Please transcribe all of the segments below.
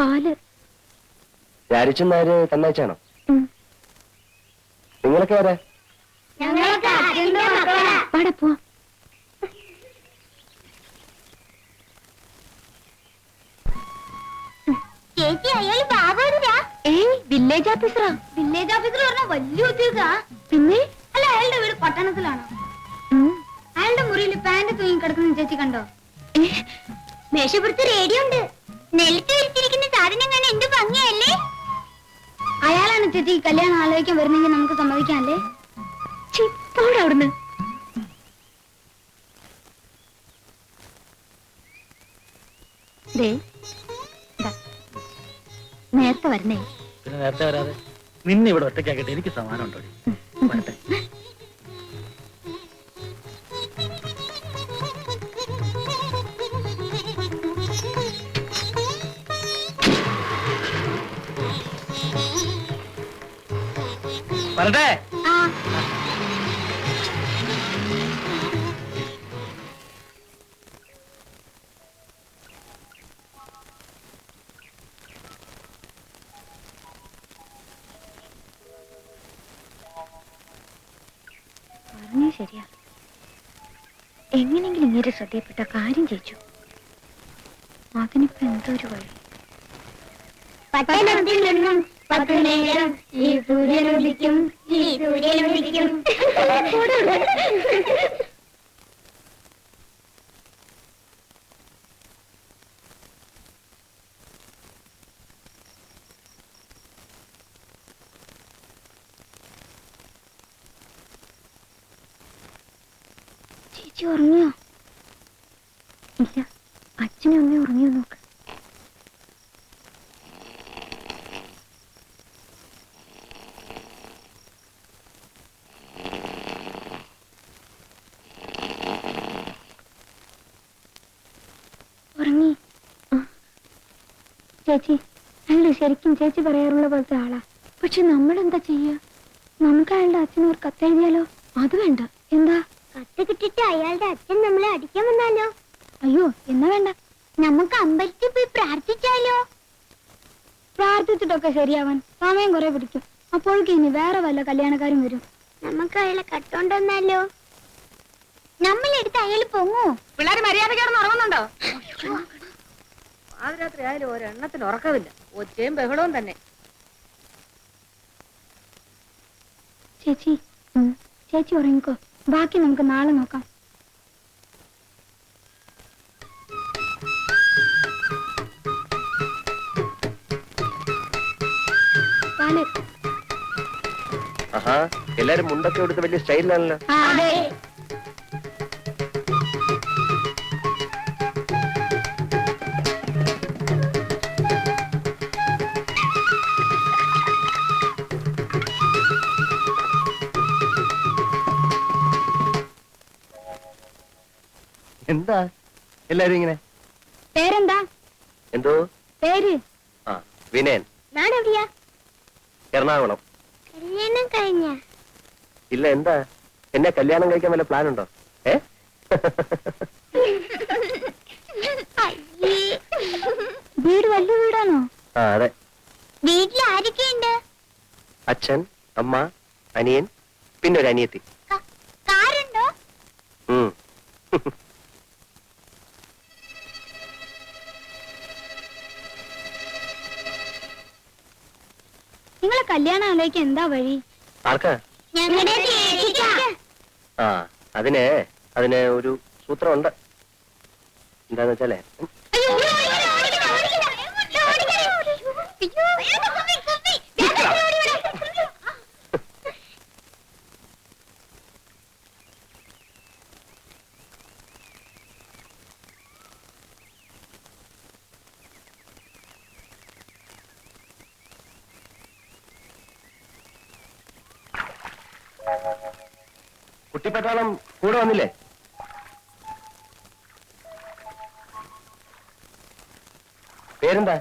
പാല്. രാരിച്ചെന്നാര് തന്നയച്ചാണോ? നിങ്ങളൊക്കെ ആരാ? പോ. ചേച്ചി അയാൾ ബാബുരാ? വില്ലേജ് ഓഫീസറാ. വില്ലേജ് ഓഫീസർ പറഞ്ഞ വലിയ ഉദ്യോഗ. പിന്നെ അല്ല, അയാളുടെ വീട് പട്ടണത്തിലാണോ? അയാളുടെ മുറിയിൽ പാന്റ് തൂങ്ങി കിടക്കുന്ന ചേച്ചി കണ്ടോ? മേശപ്പുറത്ത് റേഡിയോ ഉണ്ട്. നെൽത്ത് വിരിച്ചിരിക്കുന്ന സാധനം കാണാൻ എന്ത് ഭംഗിയല്ലേ? അയാളാണ് ചേച്ചി കല്യാണം ആലോചിക്കാൻ വരുന്നെങ്കിൽ നമുക്ക് സമ്മതിക്കാല്ലേ? അവിടുന്ന് നേരത്തെ വരണേ. പിന്നെ നേരത്തെ വരാതെ നിന്നെ ഇവിടെ ഒറ്റയ്ക്കാക്കിട്ട് എനിക്ക് സമാനം ഉണ്ടോ? വരട്ടെ. വരട്ടെ. പറഞ്ഞേ ശരിയാ. എങ്ങനെങ്കിലും ഇങ്ങനെ ശ്രദ്ധയപ്പെട്ട കാര്യം ചെയ്യിച്ചു. അതിനിപ്പോ എന്തൊരു വഴി. പട്ടണത്തിൽ നിന്നും 10 നേരം ഈ സൂര്യനുദിക്കും, ഈ സൂര്യനുദിക്കും. ചേച്ചി ഉറങ്ങിയോ? ഇല്ല, അച്ഛനും അമ്മയും ഉറങ്ങിയോ നോക്ക്. ഉറങ്ങി. ചേച്ചി അയാളുടെ ശരിക്കും ചേച്ചി പറയാറുള്ള പോലത്തെ ആളാ. പക്ഷെ നമ്മളെന്താ ചെയ്യാ? നമുക്ക് അയാളുടെ അച്ഛനോർ കത്തെഴുതിയാലോ? അത് വേണ്ട. എന്താ? കത്ത് കിട്ടിട്ട് അയാളുടെ അച്ഛൻ നമ്മളെ അടിക്കാൻ വന്നാലോ? അയ്യോ, എന്നാ വേണ്ട. നമുക്ക് അമ്പലത്തിൽ പോയി പ്രാർത്ഥിച്ചാലോ? പ്രാർത്ഥിച്ചിട്ടൊക്കെ ശരിയാവാൻ സമയം കുറെ പിടിക്കും. അപ്പോഴേക്കും ഇനി വേറെ വല്ല കല്യാണക്കാരും വരും. നമുക്ക് അയാളെ കട്ടോണ്ടെന്നാലോ? നമ്മളെടുത്ത് അയാൾ പൊങ്ങോ? പിള്ളേര് മര്യാദക്കാരന്ന് ഉറങ്ങുന്നുണ്ടോ? പാതിരാത്രി ആയാലും ഒരെണ്ണത്തിന് ഉറക്കമില്ല. ഒച്ചയും ബഹളവും തന്നെ. ചേച്ചി ചേച്ചി ഉറങ്ങിക്കോ. ബാക്കി നമുക്ക് നാളെ നോക്കാം. ആഹാ, എല്ലാരും മുണ്ടൊക്കെ എടുത്ത് വലിയ സ്റ്റൈലിലാണല്ലോ. എന്താ എല്ലാരും ഇങ്ങനെ? പേരെന്താ? എന്തോ പേര്? ആ, വിനയൻ. നാടെവിടെയാ? എറണാകുളം. കല്യാണം കഴിഞ്ഞ? ഇല്ല, എന്താ? എന്നെ കല്യാണം കഴിക്കാൻ വല്ല പ്ലാൻ ഉണ്ടോ? വീട് വലിയ വീടാണോ? ആ, അതെ. വീട്ടിൽ ആരൊക്കെയുണ്ട്? അച്ഛൻ, അമ്മ, അനിയൻ, പിന്നെ ഒരു അനിയത്തി. കാറുണ്ടോ? നിങ്ങളെ കല്യാണം ആലോചിക്കാൻ എന്താ വഴി? ആർക്കാ? ആ, അതിന് ഒരു സൂത്രമുണ്ട്. എന്താന്ന് വെച്ചാലേ, കുട്ടിപ്പട്ടാളം കൂടെ വന്നില്ലേ? പേരെന്താ?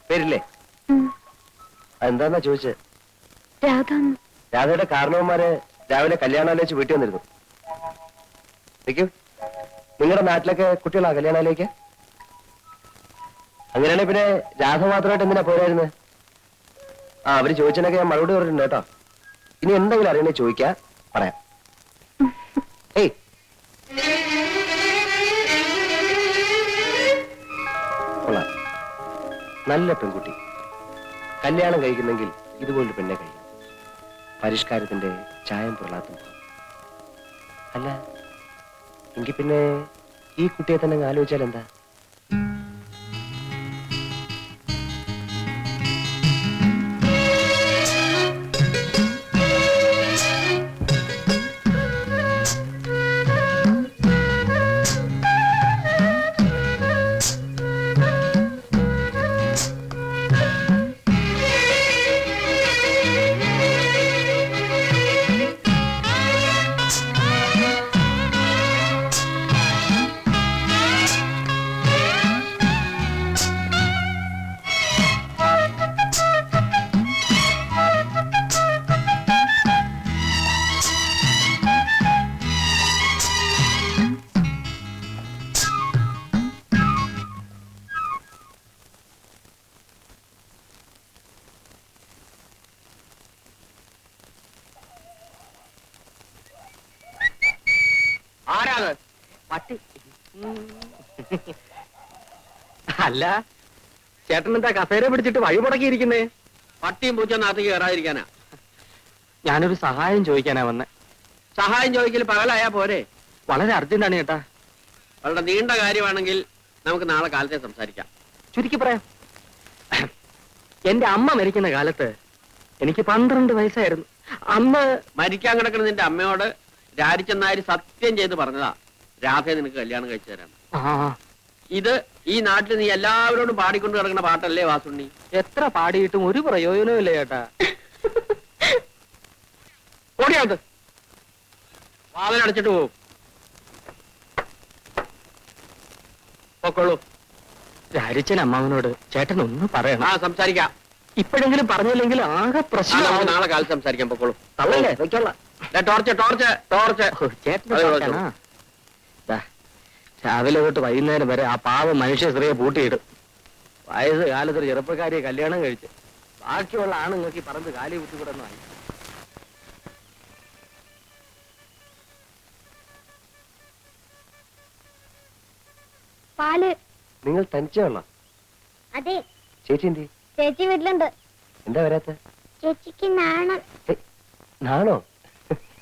പേരില്ലേ? അതെന്താന്നാ ചോദിച്ചത്? രാധയുടെ കാരണവന്മാര് രാവിലെ കല്യാണാലോചിച്ച് വീട്ടിൽ വന്നിരുന്നു. നിൽക്കൂ. നിങ്ങളുടെ നാട്ടിലൊക്കെ കുട്ടികളാ കല്യാണാലോചിക്ക? അങ്ങനെയാണെങ്കിൽ പിന്നെ രാധ മാത്രമായിട്ട് എന്തിനാ പോരായിരുന്നത്? ആ അവര് ചോദിച്ചതിനൊക്കെ ഞാൻ മറുപടി പറഞ്ഞിട്ടുണ്ട് കേട്ടോ. ഇനി എന്തെങ്കിലും അറിയണേ ചോദിക്കാ, പറയാം. ഏയ് കൊള്ളാം, നല്ല പെൺകുട്ടി. കല്യാണം കഴിക്കുന്നെങ്കിൽ ഇതുപോലൊരു പെണ്ണെ കഴിക്കും. പരിഷ്കാരത്തിന്റെ ചായം പൊള്ളാത്തും. അല്ല എങ്കിൽ പിന്നെ ഈ കുട്ടിയെ തന്നെ അങ്ങ് ആലോചിച്ചാൽ എന്താ? ആരാണ് പട്ടി? അല്ല ചേട്ടൻ എന്താ കസേര പിടിച്ചിട്ട് വഴി മുടക്കിയിരിക്കുന്നേ? പട്ടിയും പൂച്ച നാട്ടിക്ക് കയറാതിരിക്കാനാ. ഞാനൊരു സഹായം ചോദിക്കാനാ വന്നെ. സഹായം ചോദിക്കൽ പകലായാ പോരെ? വളരെ അർജന്റാണ് ചേട്ടാ. വളരെ നീണ്ട കാര്യമാണെങ്കിൽ നമുക്ക് നാളെ കാലത്തെ സംസാരിക്കാം. ചുരുക്കി പറയാം. എന്റെ അമ്മ മരിക്കുന്ന കാലത്ത് എനിക്ക് 12 വയസ്സായിരുന്നു. അന്ന് മരിക്കാൻ കിടക്കുന്ന നിന്റെ അമ്മയോട് രാജിച്ചെന്നാരി സത്യം ചെയ്ത് പറഞ്ഞതാ രാധയെ നിനക്ക് കല്യാണം കഴിച്ചു തരാം. ഇത് ഈ നാട്ടിൽ നീ എല്ലാവരോടും പാടിക്കൊണ്ട് കിടക്കുന്ന പാട്ടല്ലേ വാസുണ്ണി? എത്ര പാടിയിട്ടും ഒരു പ്രയോജനവും ഇല്ല ചേട്ടാ. ഓടിയാത് വാതിലടച്ചിട്ട് പോവും. പൊക്കോളൂ. രാജിച്ചൻ അമ്മാവനോട് ചേട്ടൻ ഒന്ന് പറയണം. ആ സംസാരിക്കാം. ഇപ്പോഴെങ്കിലും പറഞ്ഞില്ലെങ്കിൽ ആകെ നമുക്ക് പ്രശ്നം. നാളെ കാലത്ത് സംസാരിക്കാം. പൊക്കോളൂ. തള്ളല്ലേ വെച്ചോളാം. Torch torch torch. ചേട്ടൻ അതെ, ചോദിക്കാനാ? ദാ, രാവിലെ തൊട്ട് വൈകുന്നേരം വരെ ആ പാവം മനുഷ്യ സ്ത്രീയെ പൂട്ടിയിടും. വയസ്സ് കാലത്തൊരു ചെറുപ്പക്കാരിയെ കല്യാണം കഴിച്ച് ബാക്കിയുള്ള ആണുങ്ങൾക്ക് ഈ പറമ്പ് കാലി കുത്തിക്കൂടെന്നായി. പാല്. നിങ്ങൾ തനിച്ചേ ഉള്ള അതെ, ചേച്ചി എന്തി? ചേച്ചി വീട്ടിലുണ്ട്. എന്താ വരാത്ത? ചേച്ചിക്ക് നാണം. നാണോ?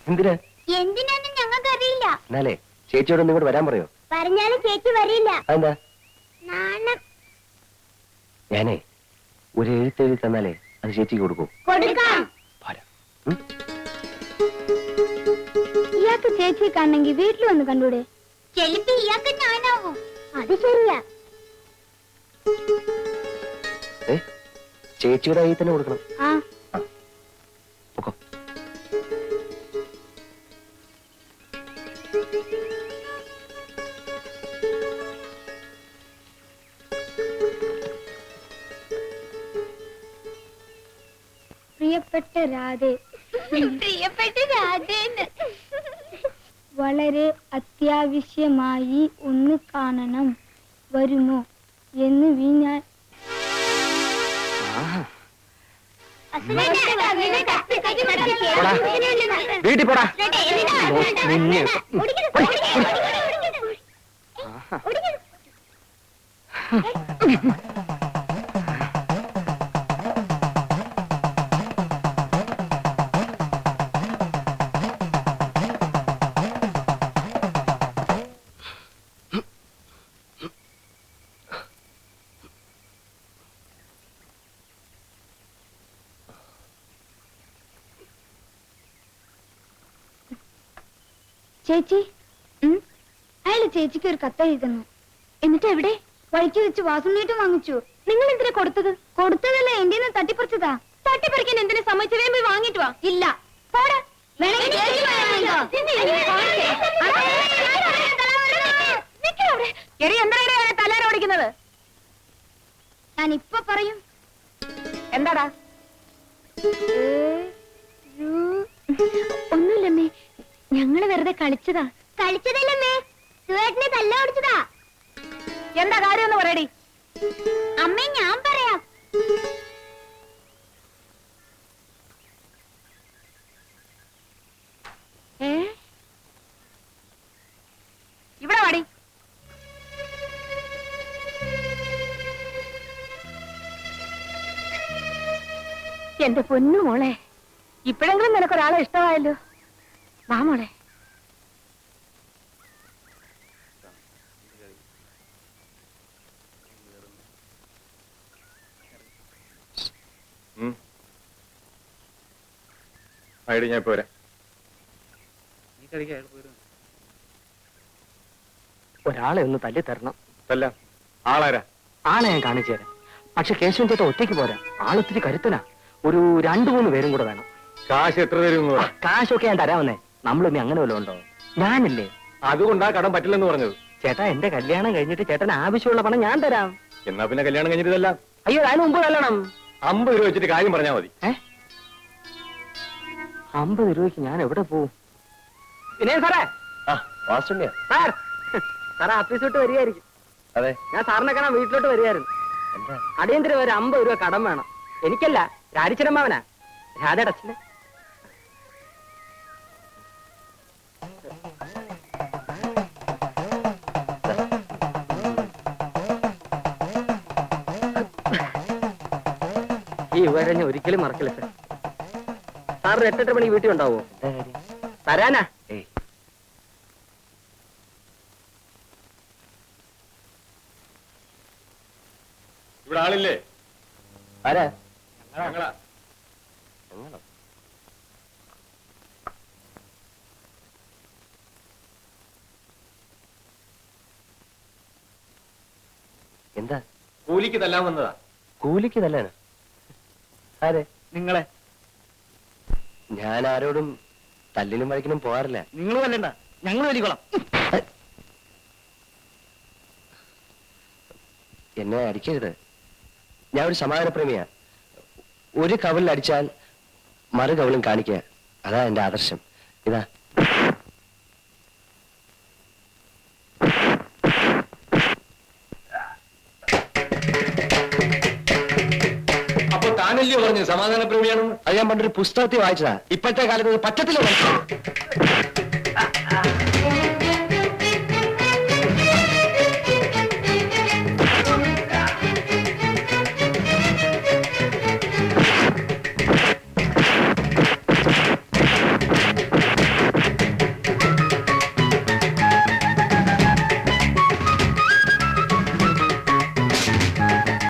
എന്തിനാ? എന്തിനാന്നും ഞങ്ങൾക്ക് അറിയില്ല. എന്നാലേ ചേച്ചിയോട് ഒന്ന് ഇങ്ങോട്ട് വരാൻ പറയോ? പറഞ്ഞാലും ചേച്ചി വരില്ല. അതെന്താ? നാണം. ഞാനേ ഒരു എഴുത്തെഴുതി തന്നാലേ അത് ചേച്ചിക്ക് കൊടുക്കൂ. കൊടുക്കാം. പോരാ. ഇയാൾക്ക് ചേച്ചിയെ കാണണമെങ്കിൽ വീട്ടിൽ വന്ന് കണ്ടൂടെ? ചെലപ്പോ ഇയാൾക്ക് ഞാനാവും. അത് ശരിയാ. ചേച്ചിയുടെ കയ്യിൽ തന്നെ കൊടുക്കണം. ആ പൊക്കോ. പ്രിയപ്പെട്ട രാധേ, പ്രിയപ്പെട്ട രാധേന്ന്. വളരെ അത്യാവശ്യമായി ഒന്ന് കാണണം, വരുമോ എന്ന് വീഞ്ഞാൽ. വീട്ടിൽ പോടാ. നിന്നെ ചേച്ചി, അയാള് ചേച്ചിക്ക് ഒരു കത്ത് എഴുതുന്നു. എന്നിട്ട് എവിടെ? വഴിക്ക് വെച്ച് വാസുണ്ണീട്ടും വാങ്ങിച്ചു. നിങ്ങൾ എന്തിനാ കൊടുത്തത്? കൊടുത്തതല്ല, എന്റെ തട്ടിപ്പറിച്ചതാ. തട്ടിപ്പറിക്കാൻ എന്തിനാ സമ്മതിച്ചു? പോയി വാങ്ങിട്ട് വാ. ഇല്ല, പോടാ. തലാരോടിക്കുന്നത് ഞാൻ ഇപ്പൊ പറയും. എന്താടാ? ഒന്നുമില്ലമ്മേ, ഞങ്ങള് വെറുതെ കളിച്ചതാ. കളിച്ചതല്ലമ്മേ, സുവേട്ടനെ തല്ല ഓടിച്ചതാ. എന്താ കാര്യം എന്ന് പറയടി. അമ്മേ ഞാൻ പറയാം. ഇവിടെ വാടി. എന്റെ പൊന്നു മോളെ, ഇപ്പോഴെങ്കിലും നിനക്കൊരാളെ ഇഷ്ടമായല്ലോ. വാ മോളെ. ഐഡി ഞാൻ പോരാ. ഒരാളെ ഒന്ന് തല്ലി തരണം. അല്ല ആളാരാ? ആളെ ഞാൻ കാണിച്ചു തരാം. പക്ഷെ കേശവൻ ചേട്ടൻ ഒറ്റയ്ക്ക് പോരാ, ആളൊത്തിരി കരുത്തനാ. ഒരു 2-3 പേരും കൂടെ വേണം. കാശ് എത്ര തരും? കാശൊക്കെ ഞാൻ തരാമെന്നേ. നമ്മളിനി അങ്ങനെ വല്ലതും ഉണ്ടോ? ഞാനില്ലേ. അതുകൊണ്ടാ കടം പറ്റില്ലെന്ന് പറഞ്ഞത്. ചേട്ടാ, എന്റെ കല്യാണം കഴിഞ്ഞിട്ട് ചേട്ടന് ആവശ്യമുള്ള പണം ഞാൻ തരാം. എന്നാ പിന്നെ കല്യാണം കഴിഞ്ഞിട്ടല്ല. അയ്യോ, അതിന് മുമ്പ് കല്യാണം. 50 രൂപ വെച്ചിട്ട് കാര്യം പറഞ്ഞാൽ മതി. 50 രൂപയ്ക്ക് ഞാൻ എവിടെ പോവും? പിന്നെ സാറേ, വാസുണ്യ. സാർ സാറേ ഓഫീസ് വിട്ട് വരികയായിരിക്കും. അതെ. ഞാൻ സാറിനെ കാണാൻ വീട്ടിലോട്ട് വരികയായിരുന്നു. എന്താ? അടിയന്തരം ഒരു 50 രൂപ കടം വേണം. എനിക്കല്ല, രാജിച്ചനമ്മാവനാ, രാധയുടെ അച്ഛന്. ഈ ഉപകാരം ഞാൻ ഒരിക്കലും മറക്കില്ല സാർ. സാറിന് 8-8 മണി വീട്ടിൽ ഉണ്ടാവോ? തരാനാ. ഏയ്, ഇവിടെ ആളില്ലേ? ആരാ? ഞങ്ങളാ. ഞങ്ങളോ? എന്താ? കൂലിക്ക് തല്ലാൻ വന്നതാ. കൂലിക്ക് തല്ലാനോ? ആരെ? നിങ്ങളെ. ഞാൻ ആരോടും തല്ലിനും വഴക്കിനും പോകാറില്ല. നിങ്ങൾ തല്ലണ്ട, ഞങ്ങൾ വലിക്കോളാം. എന്നെ അടിക്കരുത്. ഞാൻ ഒരു സമാധാനപ്രേമിയാ. ഒരു കവിളിൽ അടിച്ചാൽ മറു കവിളും കാണിക്കുക, അതാ എന്റെ ആദർശം. ഇതാ. അപ്പൊ താനല്ലയോ പറഞ്ഞു സമാധാനപ്രേമിയാണെന്ന്? അത് ഞാൻ പണ്ടൊരു പുസ്തകത്തിൽ വായിച്ചതാ. ഇപ്പോഴത്തെ കാലത്ത് അത് പറ്റത്തില്ല.